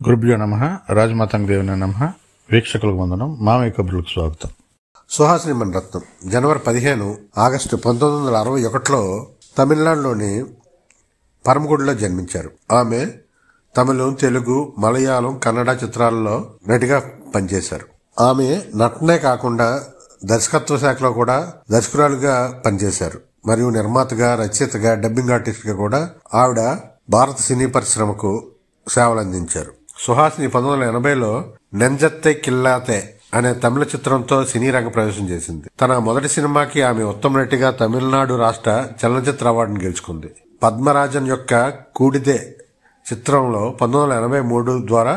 గురుభ్యో నమః. రాజమాతంగ దేవుని నమః. వీక్షకులకు వందనం. మామయ్య కబుర్లకు స్వాగతం. సుహాసిని మణిరత్నం జనవరి 15 ఆగస్టు 1961లో తమిళనాడులోని పరమగుడిలో జన్మించారు. ఆమె తమిళం, తెలుగు, మలయాళం, కన్నడ చిత్రాలలో నటిగా పనిచేశారు. ఆమె నటనే కాకుండా దర్శకత్వ శాఖలో కూడా దర్శకురాలుగా పనిచేశారు. మరియు నిర్మాతగా, రచయితగా, డబ్బింగ్ ఆర్టిస్ట్ గా కూడా ఆవిడ భారత సినీ పరిశ్రమకు సేవలందించారు. సుహాసిని 1980లో నెంజత్తై కిల్లాతే అనే తమిళ చిత్రంతో సినీ రంగ ప్రవేశం చేసింది. తన మొదటి సినిమాకి ఆమె ఉత్తమ నటిగా తమిళనాడు రాష్ట్ర చలనచిత్ర అవార్డును గెలుచుకుంది. పద్మరాజన్ యొక్క కూడిదే చిత్రంలో 1983 ద్వారా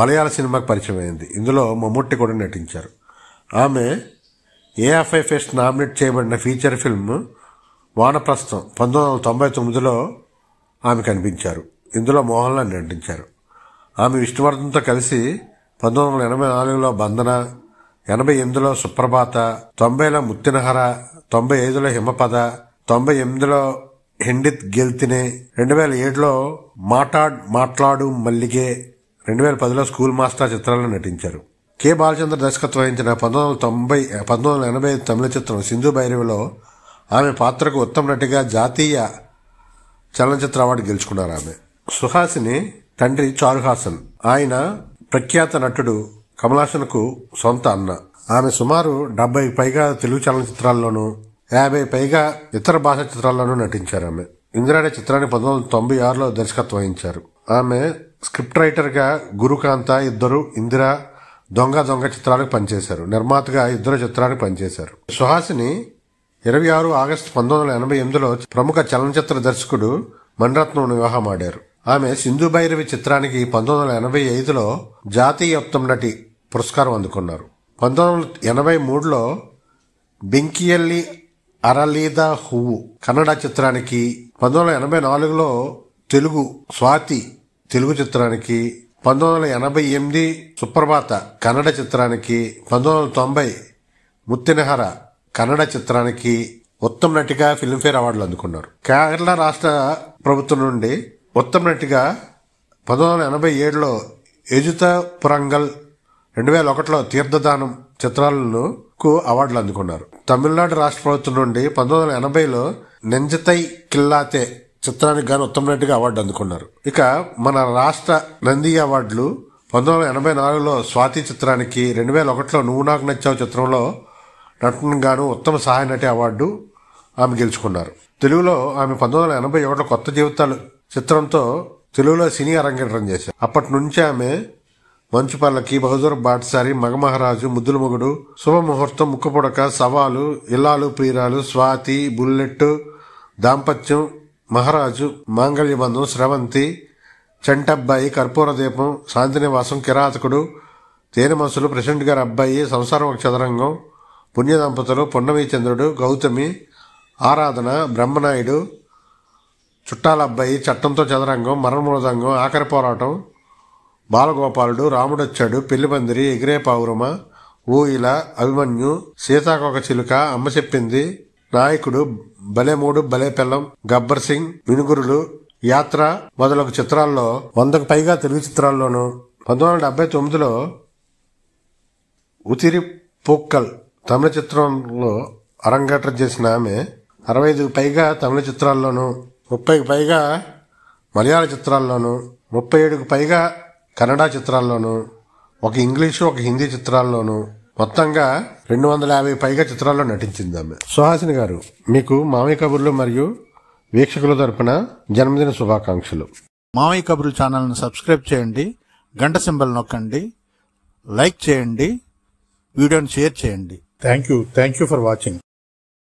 మలయాళ సినిమాకి పరిచయం అయింది. ఇందులో మమ్ముట్టి కూడా నటించారు. ఆమె ఏఎఫ్ఐ ఫెస్ట్ నామినేట్ చేయబడిన ఫీచర్ ఫిల్మ్ వానప్రస్థం 1999లో ఆమె కనిపించారు. ఇందులో మోహన్ లాల్ నటించారు. ఆమె విష్ణువర్ధన్తో కలిసి 1984లో బంధన, 88లో సుప్రభాత, 90లో ముత్తినహర, 95లో హిమపద, 98లో హెండిత్ గెల్తినే, 2007లో మాట్లాడు మల్లిగే, 2010లో స్కూల్ మాస్టర్ చిత్రాల్లో నటించారు. కె బాలచంద్ర దర్శకత్వం వహించిన 1985 తమిళ చిత్రం సింధు భైరవిలో ఆమె పాత్రకు ఉత్తమ నటిగా జాతీయ చలనచిత్ర అవార్డు గెలుచుకున్నారు. ఆమె సుహాసిని తండ్రి చారుహాసన్. ఆయన ప్రఖ్యాత నటుడు కమలాసన్ కు సొంత అన్న. ఆమె సుమారు 70 పైగా తెలుగు చలనచిత్రాల్లోనూ 50 పైగా ఇతర భాషా చిత్రాల్లోనూ నటించారు. ఆమె ఇందిరాడే చిత్రాన్ని 1996లో దర్శకత్వం వహించారు. ఆమె స్క్రిప్ట్ రైటర్ గా గురుకాంత, ఇద్దరు, ఇందిరా, దొంగ చిత్రాలకు పనిచేశారు. నిర్మాతగా ఇద్దరు చిత్రాలకు పనిచేశారు. సుహాసిని 26 ఆగస్టు 1988లో ప్రముఖ చలనచిత్ర దర్శకుడు మణిరత్నం వివాహమాడారు. ఆమె సింధు భైరవి చిత్రానికి 1985లో జాతీయ ఉత్తమ నటి పురస్కారం అందుకున్నారు. 1983లో బెంకియల్లి అరలీద హువ్వు కన్నడ చిత్రానికి, 1984లో తెలుగు స్వాతి తెలుగు చిత్రానికి, 1988 సుప్రభాత కన్నడ చిత్రానికి, 1990 ముత్తినహర కన్నడ చిత్రానికి ఉత్తమ నటిగా ఫిల్మ్ఫేర్ అవార్డులు అందుకున్నారు. కేరళ రాష్ట్ర ప్రభుత్వం నుండి ఉత్తమ నటిగా 1987లో ఎజుత పురంగల్, 2001లో తీర్థదానం చిత్రాలకు అవార్డులు అందుకున్నారు. తమిళనాడు రాష్ట్ర ప్రభుత్వం నుండి 1980లో నెంజతై కిల్లాతే చిత్రానికి గాను ఉత్తమ నటిగా అవార్డు అందుకున్నారు. ఇక మన రాష్ట్ర నంది అవార్డులు 1984లో స్వాతి చిత్రానికి, 2001లో నువ్వు నాకు నచ్చావు చిత్రంలో నటన గాను ఉత్తమ సహాయ నటి అవార్డు ఆమె గెలుచుకున్నారు. తెలుగులో ఆమె 1981లో కొత్త జీవితాలు చిత్రంతో తెలుగులో సినీ అరంగేట్రం చేశారు. అప్పటి నుంచి ఆమె మంచుపల్లకి, బహదూర్ బాటసారి, మగమహారాజు, ముద్దుల మొగుడు, శుభముహూర్తం, ముక్కుపుడక, సవాలు, ఇల్లాలు ప్రియురాలు, స్వాతి, బుల్లెట్, దాంపత్యం, మహారాజు, మాంగళ్యబంధం, స్రవంతి, చంటబ్బాయి, కర్పూర దీపం, శాంతినివాసం, కిరాతకుడు, తేనె మనసులు, ప్రెసిడెంట్ గారి అబ్బాయి, సంసారం ఒక చదరంగం, పుణ్య దంపతులు, పున్నమి చంద్రుడు, గౌతమి, ఆరాధన, బ్రహ్మనాయుడు, చుట్టాల అబ్బాయి, చట్టంతో చదరంగం, మరణమృదంగం, ఆఖరి పోరాటం, బాలగోపాలుడు, రాముడొచ్చాడు, పెళ్లి పందిరి, ఎగిరే పావురమ, ఊయిల, అభిమన్యు, సీతాకొక చిలుక, అమ్మ చెప్పింది, నాయకుడు, భలే మూడు, భలే పెళ్ళం, గబ్బర్ సింగ్, మినుగురులు, యాత్ర మొదలగు చిత్రాల్లో 100కు పైగా తెలుగు చిత్రాల్లోనూ, 1979లో ఉతిరి పూక్కల్ తమిళ చిత్రంలో అరంగేట్రం చేసిన ఆమె 65కు పైగా తమిళ చిత్రాల్లోనూ, 30కు పైగా మలయాళ చిత్రాల్లోనూ, 37కు పైగా కన్నడ చిత్రాల్లోనూ, ఒక ఇంగ్లీషు, ఒక హిందీ చిత్రాల్లోనూ, మొత్తంగా 250 పైగా చిత్రాల్లో నటించింది ఆమె. సుహాసిని గారు, మీకు మామయ్య కబుర్లు మరియు వీక్షకుల తరపున జన్మదిన శుభాకాంక్షలు. మామయ్య కబుర్లు ఛానల్ను సబ్స్క్రైబ్ చేయండి, గంట సింబల్ నొక్కండి, లైక్ చేయండి, వీడియోని షేర్ చేయండి. Thank you for watching.